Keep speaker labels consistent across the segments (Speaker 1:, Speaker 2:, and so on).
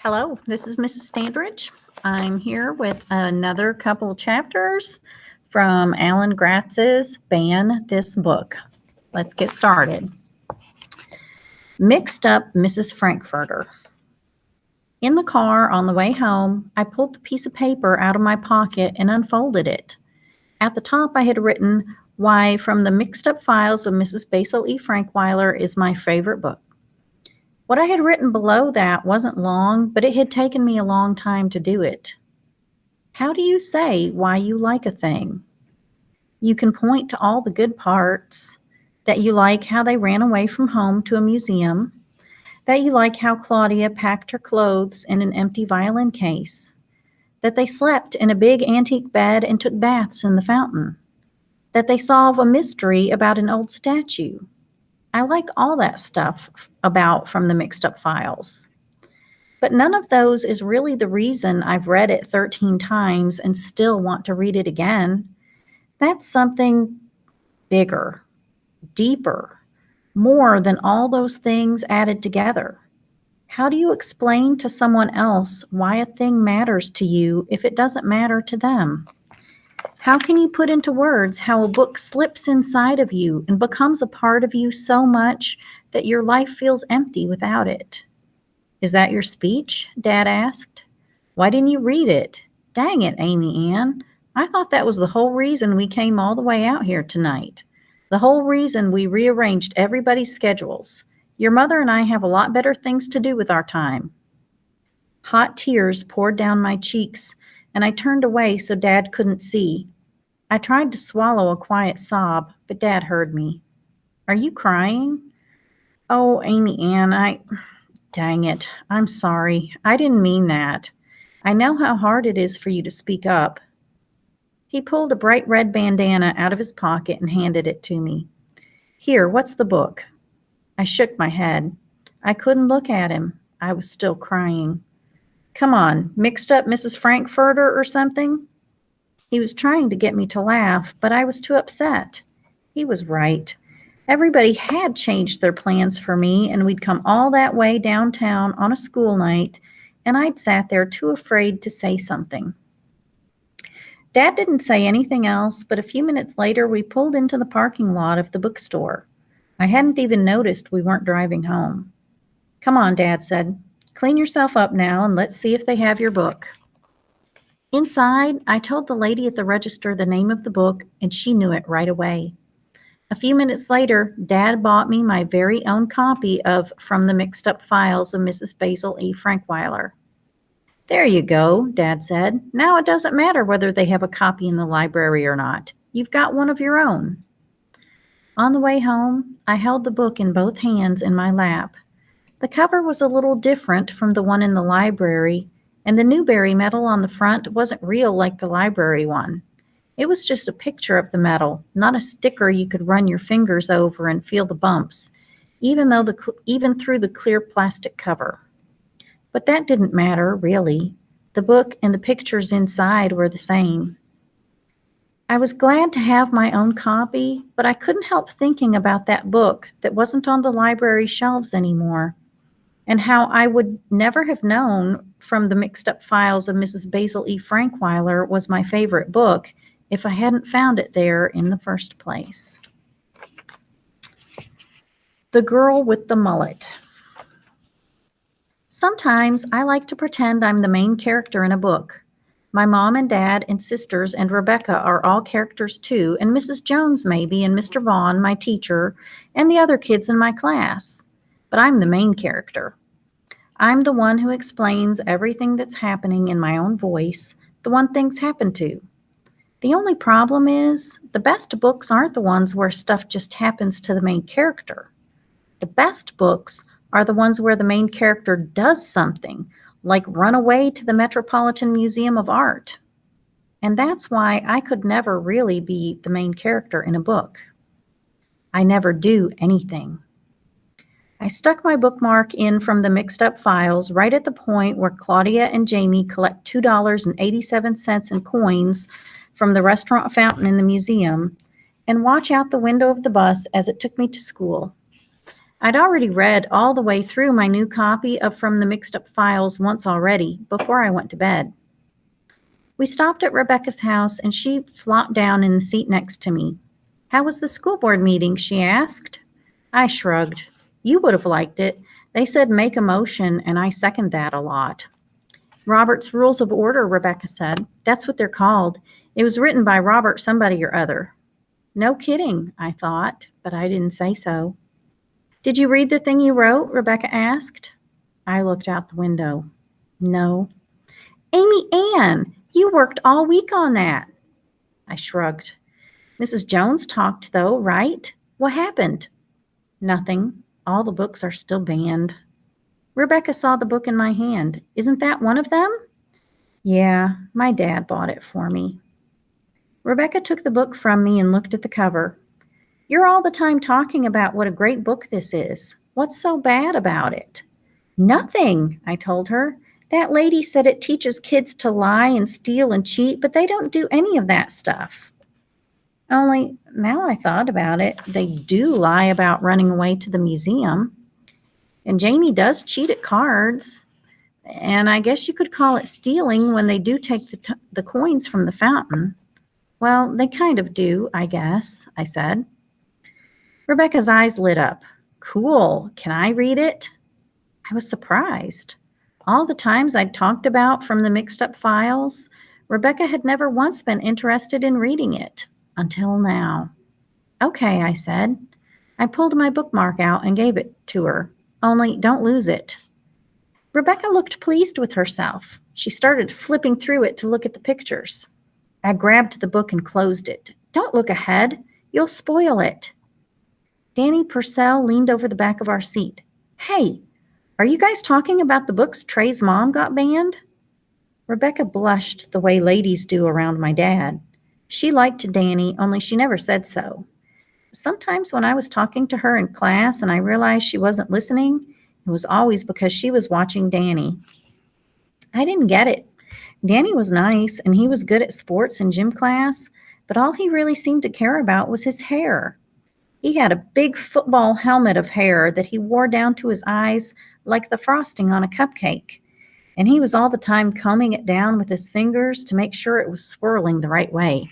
Speaker 1: Hello, this is Mrs. Standridge. I'm here with another couple chapters from Alan Gratz's Ban This Book. Let's get started. Mixed Up Mrs. Frankfurter. In the car on the way home, I pulled the piece of paper out of my pocket and unfolded it. At the top, I had written, "Why, From the Mixed Up Files of Mrs. Basil E. Frankweiler is my favorite book." What I had written below that wasn't long, but it had taken me a long time to do it. How do you say why you like a thing? You can point to all the good parts, that you like how they ran away from home to a museum, that you like how Claudia packed her clothes in an empty violin case, that they slept in a big antique bed and took baths in the fountain, that they solve a mystery about an old statue. I like all that stuff about From the Mixed Up Files. But none of those is really the reason I've read it 13 times and still want to read it again. That's something bigger, deeper, more than all those things added together. How do you explain to someone else why a thing matters to you if it doesn't matter to them? How can you put into words how a book slips inside of you and becomes a part of you so much that your life feels empty without it? Is that your speech? Dad asked. Why didn't you read it? Dang it, Amy Ann. I thought that was the whole reason we came all the way out here tonight. The whole reason we rearranged everybody's schedules. Your mother and I have a lot better things to do with our time. Hot tears poured down my cheeks, and I turned away so Dad couldn't see. I tried to swallow a quiet sob, but Dad heard me. Are you crying? Oh, Amy Ann, dang it, I'm sorry. I didn't mean that. I know how hard it is for you to speak up. He pulled a bright red bandana out of his pocket and handed it to me. Here, what's the book? I shook my head. I couldn't look at him. I was still crying. Come on, Mixed Up Mrs. Frankfurter or something? He was trying to get me to laugh, but I was too upset. He was right. Everybody had changed their plans for me, and we'd come all that way downtown on a school night, and I'd sat there too afraid to say something. Dad didn't say anything else, but a few minutes later we pulled into the parking lot of the bookstore. I hadn't even noticed we weren't driving home. Come on, Dad said. Clean yourself up now, and let's see if they have your book. Inside, I told the lady at the register the name of the book, and she knew it right away. A few minutes later, Dad bought me my very own copy of From the Mixed Up Files of Mrs. Basil E. Frankweiler. There you go, Dad said. Now it doesn't matter whether they have a copy in the library or not. You've got one of your own. On the way home, I held the book in both hands in my lap. The cover was a little different from the one in the library, and the Newbery medal on the front wasn't real like the library one. It was just a picture of the medal, not a sticker you could run your fingers over and feel the bumps, even through the clear plastic cover. But that didn't matter, really. The book and the pictures inside were the same. I was glad to have my own copy, but I couldn't help thinking about that book that wasn't on the library shelves anymore, and how I would never have known From the Mixed Up Files of Mrs. Basil E. Frankweiler was my favorite book if I hadn't found it there in the first place. The Girl with the Mullet. Sometimes I like to pretend I'm the main character in a book. My mom and dad and sisters and Rebecca are all characters too, and Mrs. Jones maybe, and Mr. Vaughn, my teacher, and the other kids in my class. But I'm the main character. I'm the one who explains everything that's happening in my own voice, the one things happen to. The only problem is, the best books aren't the ones where stuff just happens to the main character. The best books are the ones where the main character does something, like run away to the Metropolitan Museum of Art. And that's why I could never really be the main character in a book. I never do anything. I stuck my bookmark in From the Mixed Up Files right at the point where Claudia and Jamie collect $2.87 in coins from the restaurant fountain in the museum and watch out the window of the bus as it took me to school. I'd already read all the way through my new copy of From the Mixed Up Files once already, before I went to bed. We stopped at Rebecca's house, and she flopped down in the seat next to me. "How was the school board meeting?" she asked. I shrugged. "You would have liked it. They said make a motion, and I second that a lot." "Robert's Rules of Order," Rebecca said. "That's what they're called. It was written by Robert somebody or other." No kidding, I thought, but I didn't say so. "Did you read the thing you wrote?" Rebecca asked. I looked out the window. No. "Amy Ann, you worked all week on that." I shrugged. "Mrs. Jones talked, though, right? What happened?" "Nothing. All the books are still banned." Rebecca saw the book in my hand. "Isn't that one of them?" "Yeah, my dad bought it for me." Rebecca took the book from me and looked at the cover. "You're all the time talking about what a great book this is. What's so bad about it?" "Nothing," I told her. "That lady said it teaches kids to lie and steal and cheat, but they don't do any of that stuff." Only, now I thought about it, they do lie about running away to the museum. And Jamie does cheat at cards. And I guess you could call it stealing when they do take the coins from the fountain. "Well, they kind of do, I guess," I said. Rebecca's eyes lit up. "Cool. Can I read it?" I was surprised. All the times I'd talked about From the Mixed Up Files, Rebecca had never once been interested in reading it, until now. "Okay," I said. I pulled my bookmark out and gave it to her. "Only don't lose it." Rebecca looked pleased with herself. She started flipping through it to look at the pictures. I grabbed the book and closed it. "Don't look ahead. You'll spoil it." Danny Purcell leaned over the back of our seat. "Hey, are you guys talking about the books Trey's mom got banned?" Rebecca blushed the way ladies do around my dad. She liked Danny, only she never said so. Sometimes when I was talking to her in class and I realized she wasn't listening, it was always because she was watching Danny. I didn't get it. Danny was nice and he was good at sports and gym class, but all he really seemed to care about was his hair. He had a big football helmet of hair that he wore down to his eyes like the frosting on a cupcake, and he was all the time combing it down with his fingers to make sure it was swirling the right way.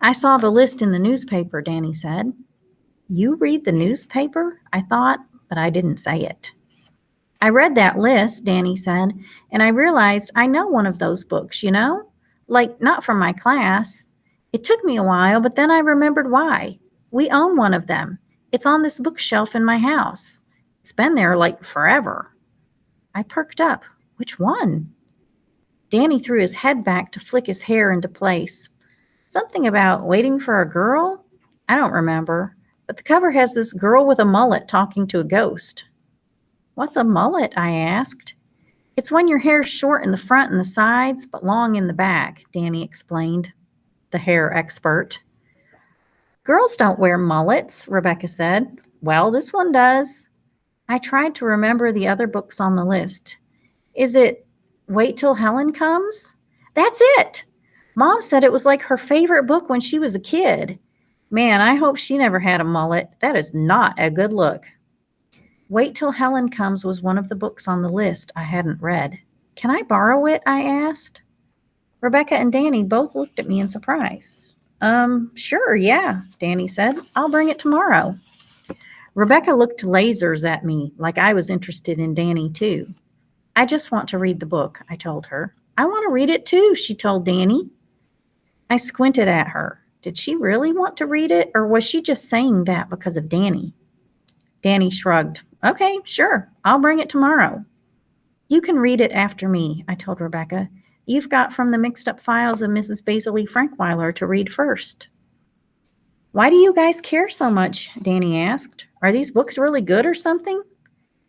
Speaker 1: "I saw the list in the newspaper," Danny said. "You read the newspaper?" I thought, but I didn't say it. "I read that list," Danny said, "and I realized I know one of those books, you know? Like, not from my class. It took me a while, but then I remembered why. We own one of them. It's on this bookshelf in my house. It's been there like forever." I perked up. "Which one?" Danny threw his head back to flick his hair into place. "Something about waiting for a girl? I don't remember. But the cover has this girl with a mullet talking to a ghost." "What's a mullet?" I asked. "It's when your hair's short in the front and the sides, but long in the back," Danny explained, the hair expert. "Girls don't wear mullets," Rebecca said. "Well, this one does." I tried to remember the other books on the list. "Is it Wait Till Helen Comes?" "That's it! Mom said it was like her favorite book when she was a kid. Man, I hope she never had a mullet. That is not a good look." Wait Till Helen Comes was one of the books on the list I hadn't read. "Can I borrow it?" I asked. Rebecca and Danny both looked at me in surprise. Sure, yeah," Danny said. "I'll bring it tomorrow." Rebecca looked lasers at me, like I was interested in Danny too. "I just want to read the book," I told her. "I want to read it too," she told Danny. I squinted at her. Did she really want to read it, or was she just saying that because of Danny? Danny shrugged. "Okay, sure. I'll bring it tomorrow." "You can read it after me," I told Rebecca. "You've got From the Mixed Up Files of Mrs. Basil E. Frankweiler to read first." "Why do you guys care so much?" Danny asked. "Are these books really good or something?"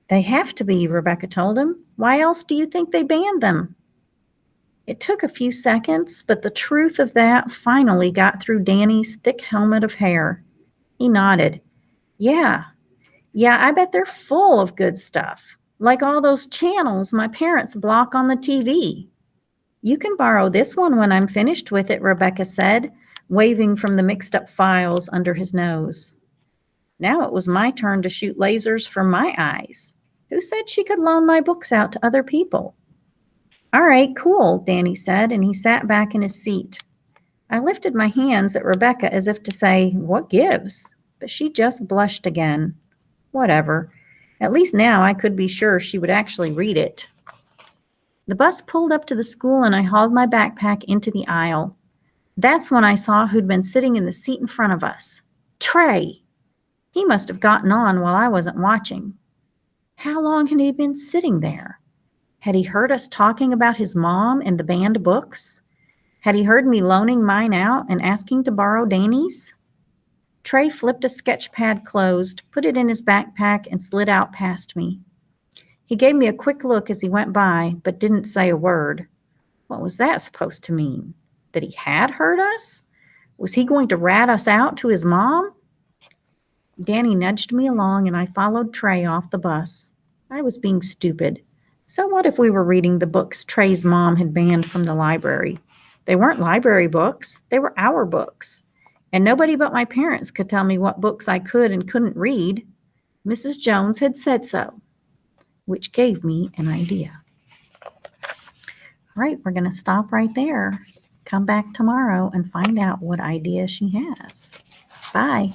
Speaker 1: "They have to be," Rebecca told him. "Why else do you think they banned them?" It took a few seconds, but the truth of that finally got through Danny's thick helmet of hair. He nodded. Yeah, I bet they're full of good stuff, like all those channels my parents block on the TV." "You can borrow this one when I'm finished with it," Rebecca said, waving From the Mixed Up Files under his nose. Now it was my turn to shoot lasers from my eyes. Who said she could loan my books out to other people? All right, cool, Danny said, and he sat back in his seat. I lifted my hands at Rebecca as if to say, "What gives?" But she just blushed again. Whatever. At least now I could be sure she would actually read it. The bus pulled up to the school and I hauled my backpack into the aisle. That's when I saw who'd been sitting in the seat in front of us. Trey! He must have gotten on while I wasn't watching. How long had he been sitting there? Had he heard us talking about his mom and the banned books? Had he heard me loaning mine out and asking to borrow Danny's? Trey flipped a sketch pad closed, put it in his backpack, and slid out past me. He gave me a quick look as he went by, but didn't say a word. What was that supposed to mean? That he had heard us? Was he going to rat us out to his mom? Danny nudged me along, and I followed Trey off the bus. I was being stupid. So what if we were reading the books Trey's mom had banned from the library? They weren't library books. They were our books. And nobody but my parents could tell me what books I could and couldn't read. Mrs. Jones had said so, which gave me an idea. All right, we're going to stop right there. Come back tomorrow and find out what idea she has. Bye.